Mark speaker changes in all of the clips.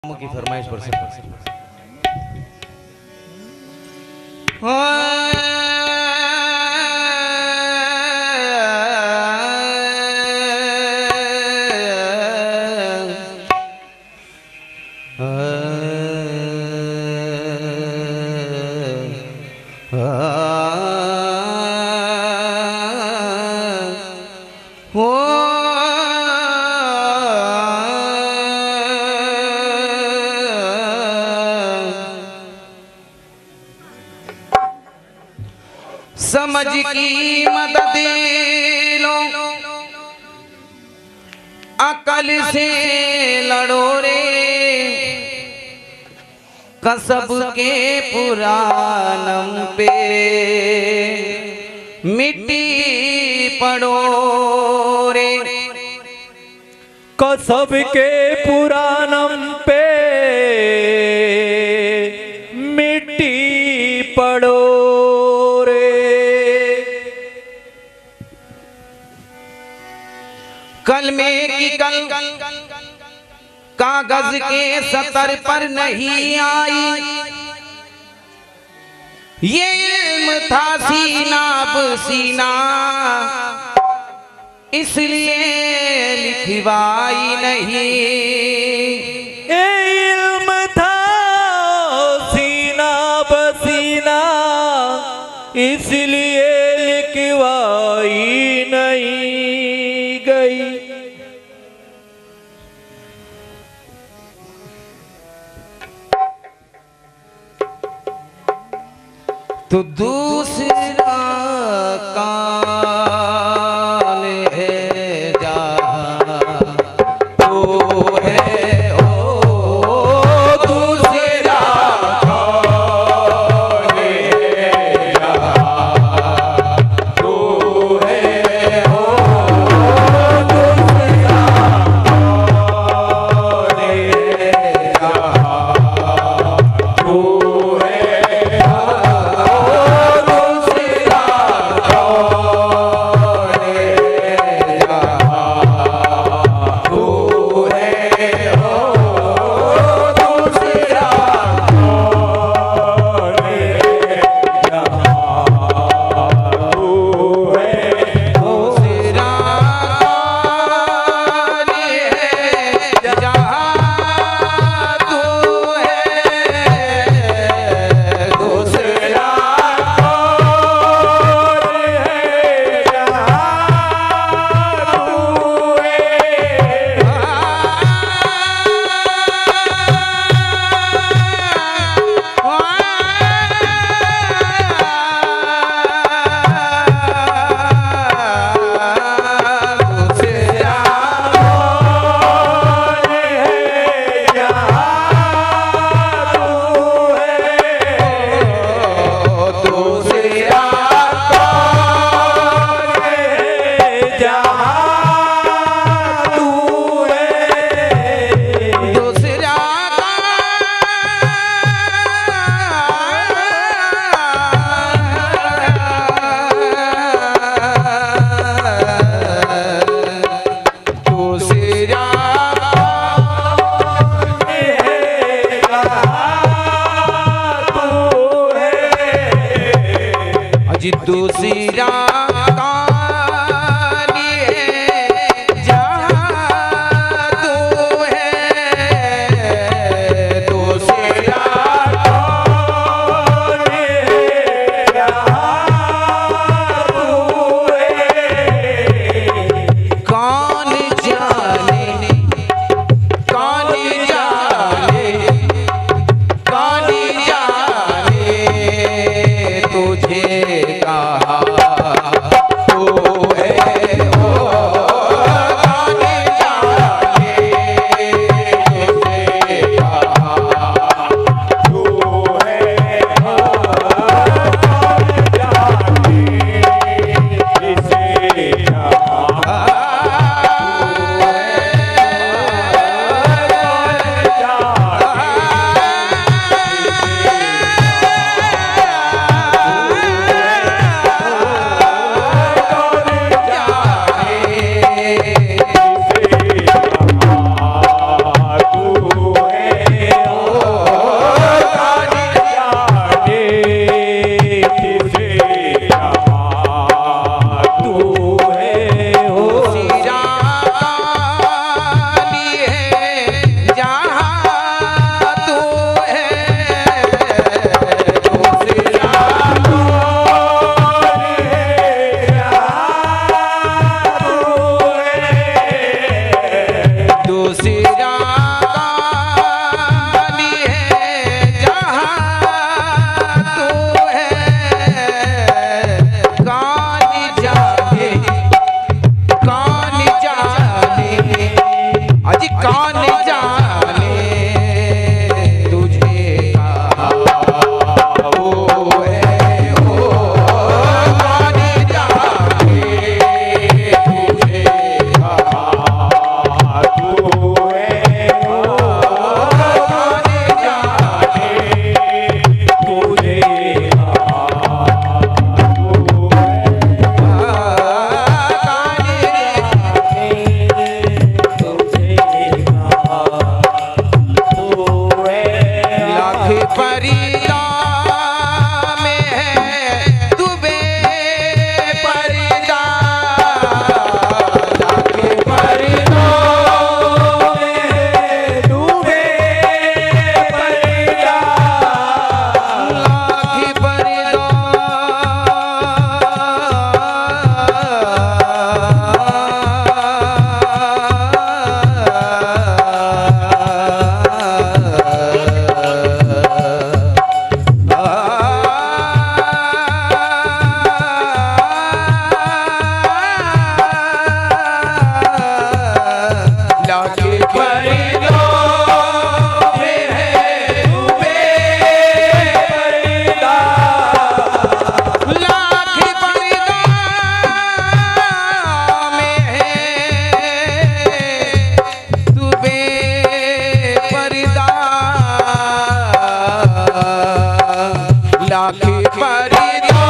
Speaker 1: की फरमाइश पर से समझ की मदद लो, अकल से लड़ो रे, कसब के पुरानम पे मिट्टी पड़ो रे,
Speaker 2: कसब के पुरानम पे मिट्टी पड़ो रे।
Speaker 1: कलमे की कल कागज के सतर पर नहीं आई, ये इल्म था सीना बसीना इसलिए लिखवाई नहीं।
Speaker 2: ये इल्म था सीना बसीना इसलिए लिखवाई नहीं गई।
Speaker 1: तो दूसरा काल है जहाँ तो है ओ दूसरा काल है जहाँ तो है ओ दूसरा काल है जहाँ तो है। दूसरा काल है जहाँ तू है, दूसरा काल है जहाँ तू है। कौन जाने कौन जाने कौन जाने तुझे कहा परिदा में है तू बेपरिदा, लाख परिदा में है तू बेपरिदा, लाख परिदा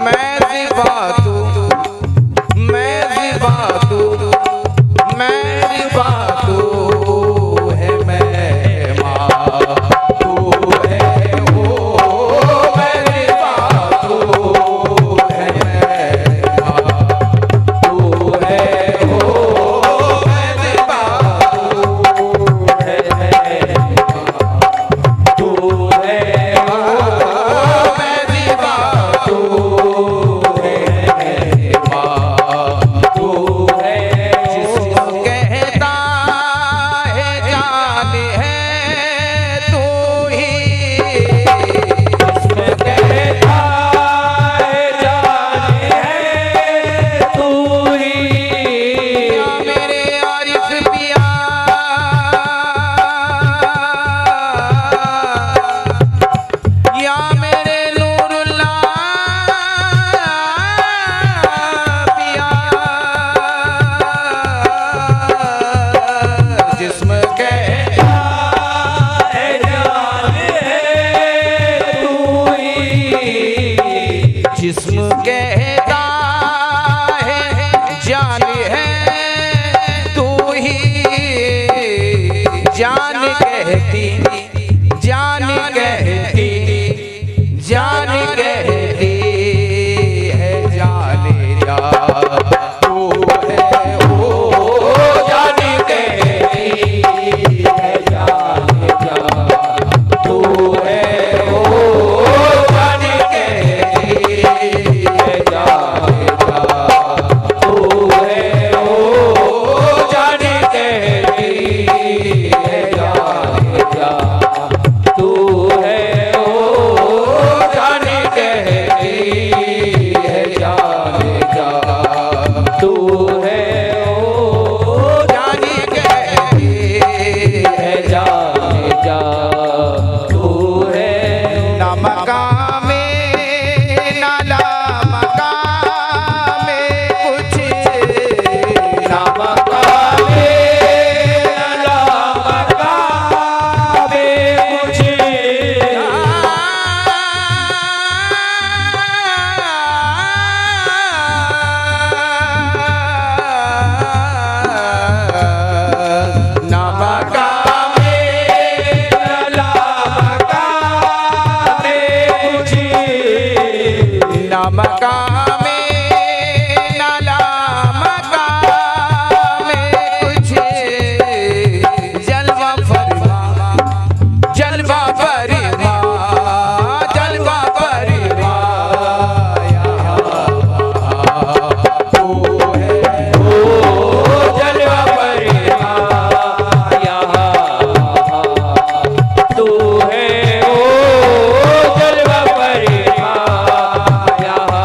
Speaker 1: मैं सिवा तू, मैं सिवा तू, मैं सिवा तू है मेहमा, तू है वो मैं सिवा तू है मेहमा, तू है वो मैं सिवा तू है मेहमा, तू है वो मैं सिवा तू है मेहमा, तू है जिसको कहता है जान है तू ही,
Speaker 2: जिसमें कहता है जान है तू ही।
Speaker 1: या मेरे आरिफ पिया, या मेरे नूरुल्लाह पिया, जिस्म कहता
Speaker 2: है जान है तू ही,
Speaker 1: जिस्म कहता है जान है तू ही, जान कहती, जान कहती, जान कहती है जान जा, तू है वो जान कहती है जान जा, तू है वो जान कहती है जान जा, तू है वो जान कहती है जान जा, तू है वो जान कहती है जान जा, तू है वो जान कहती है जान जा, तू है ना मकाम ना लामकाम कुछ, ना मकाम
Speaker 2: ना लामकाम कुछ,
Speaker 1: ना मकाम
Speaker 2: ना लामकाम कुछ,
Speaker 1: ना मकाम ना लामकाम कुछ, जलवा फरमा, जलवा फरमा, जलवा फरमा, तू है वो
Speaker 2: जलवा फरमा यहाँ, तू है वो जलवा फरमा यहाँ,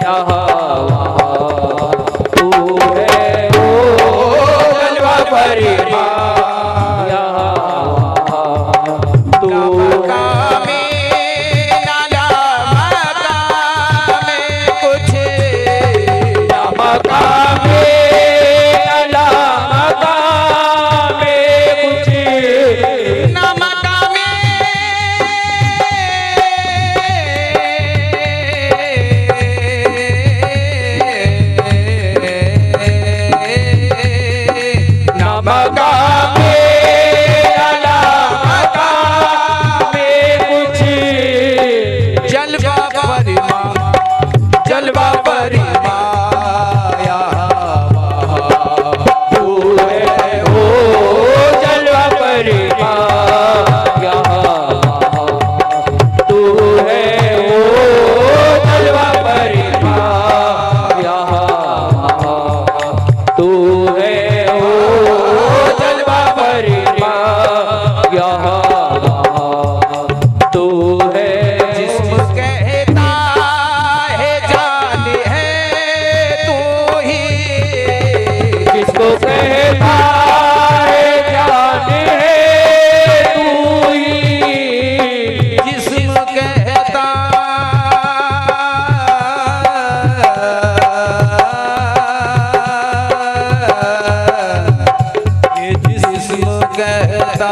Speaker 2: यहाँ वहाँ तू है ओ जलवा भरी माँ यहाँ वहाँ तू
Speaker 1: मकामे नाला मकामे कुछ
Speaker 2: मकामे अला मकामे कुछ
Speaker 1: न मकामे
Speaker 2: मकामे अला मकामे कुछ
Speaker 1: जलवा परिमा जलवा परिमा
Speaker 2: तू है ओ जलवा भरी माँ यहाँ तू है ओ जलवा भरी माँ यहाँ तू है ओ जलवा भरी माँ यहाँ तू है
Speaker 1: जिस्म कहता है जान है तू ही
Speaker 2: जिसको कहता है जान है तू ही
Speaker 1: जिस्म कहता ये जिस्म कहता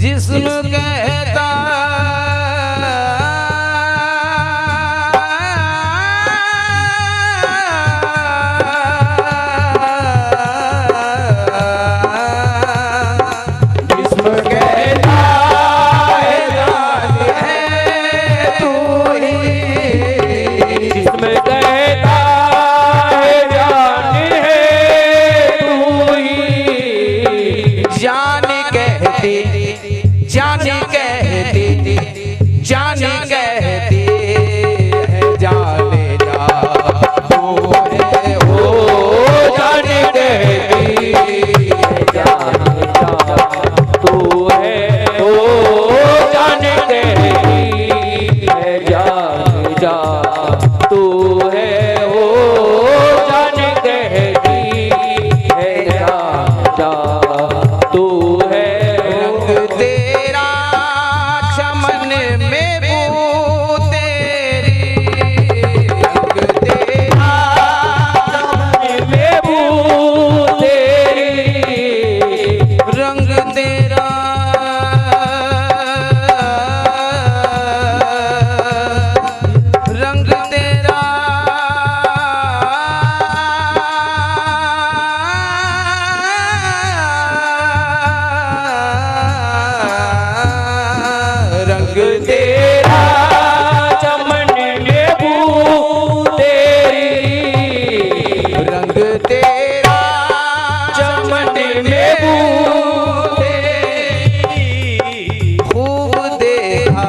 Speaker 1: जिस्म कहता
Speaker 2: जिस्म कहता है जान
Speaker 1: है तू ही
Speaker 2: जिस्म कहता है जान है तू ही
Speaker 1: जान कहती जान कहती जान कहती है जाने जा तू है
Speaker 2: ओ जान कहती है जान जा तू है ओ जान कहती है जान जा तू है ओ जान कहती है जान जा तू है
Speaker 1: रंग तेरा चमन में बू तेरी रंग तेरा
Speaker 2: में बू तेरी
Speaker 1: रंग तेरा रंग तेरा रंग
Speaker 2: तेरा चमन में बू तेरी
Speaker 1: रंग तेरा
Speaker 2: चमन में बू तेरी
Speaker 1: खूब देखा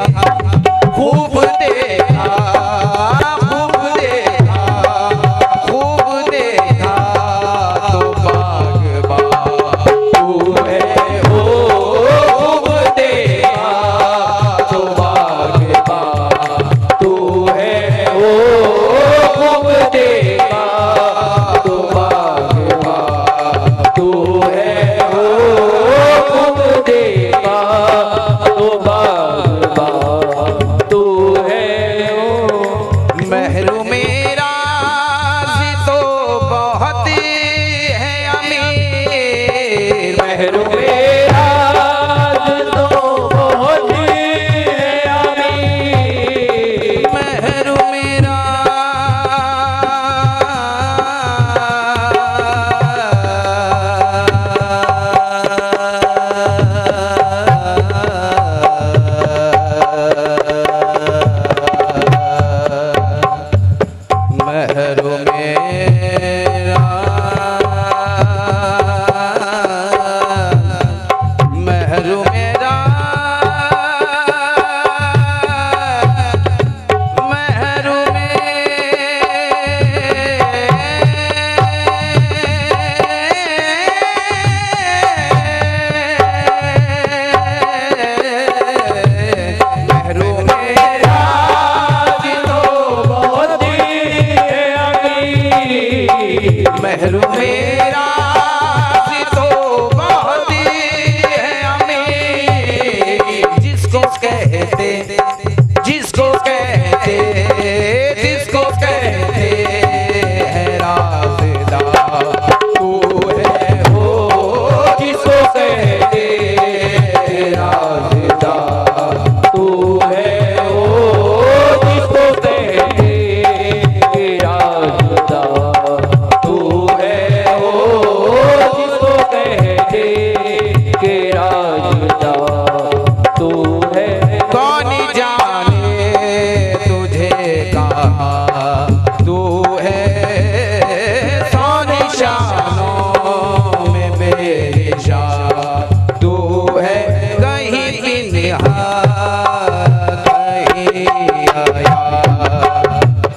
Speaker 1: खूब देखा खूब देखा खूब देखा तो बागबा तू है
Speaker 2: ओ खूब देखा तो बागबा
Speaker 1: कहते, जिसको कहते, जिसको कहते है राज़दार तू है वो,
Speaker 2: जिसको कहते राज़दार तू है वो, जिसको कहते राज़दार तू है वो, जिसको कहते राज़दार तू है।
Speaker 1: कौन जाने तुझे कहाँ तू है, सौ निशानों में बेनिशान तू है, कहीं भी निहार कहीं आया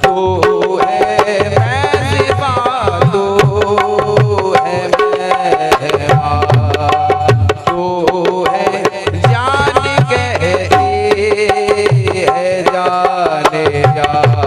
Speaker 1: तू है, मेज़बान तू है, मेहमान तू है, जान कहती है जाने जा।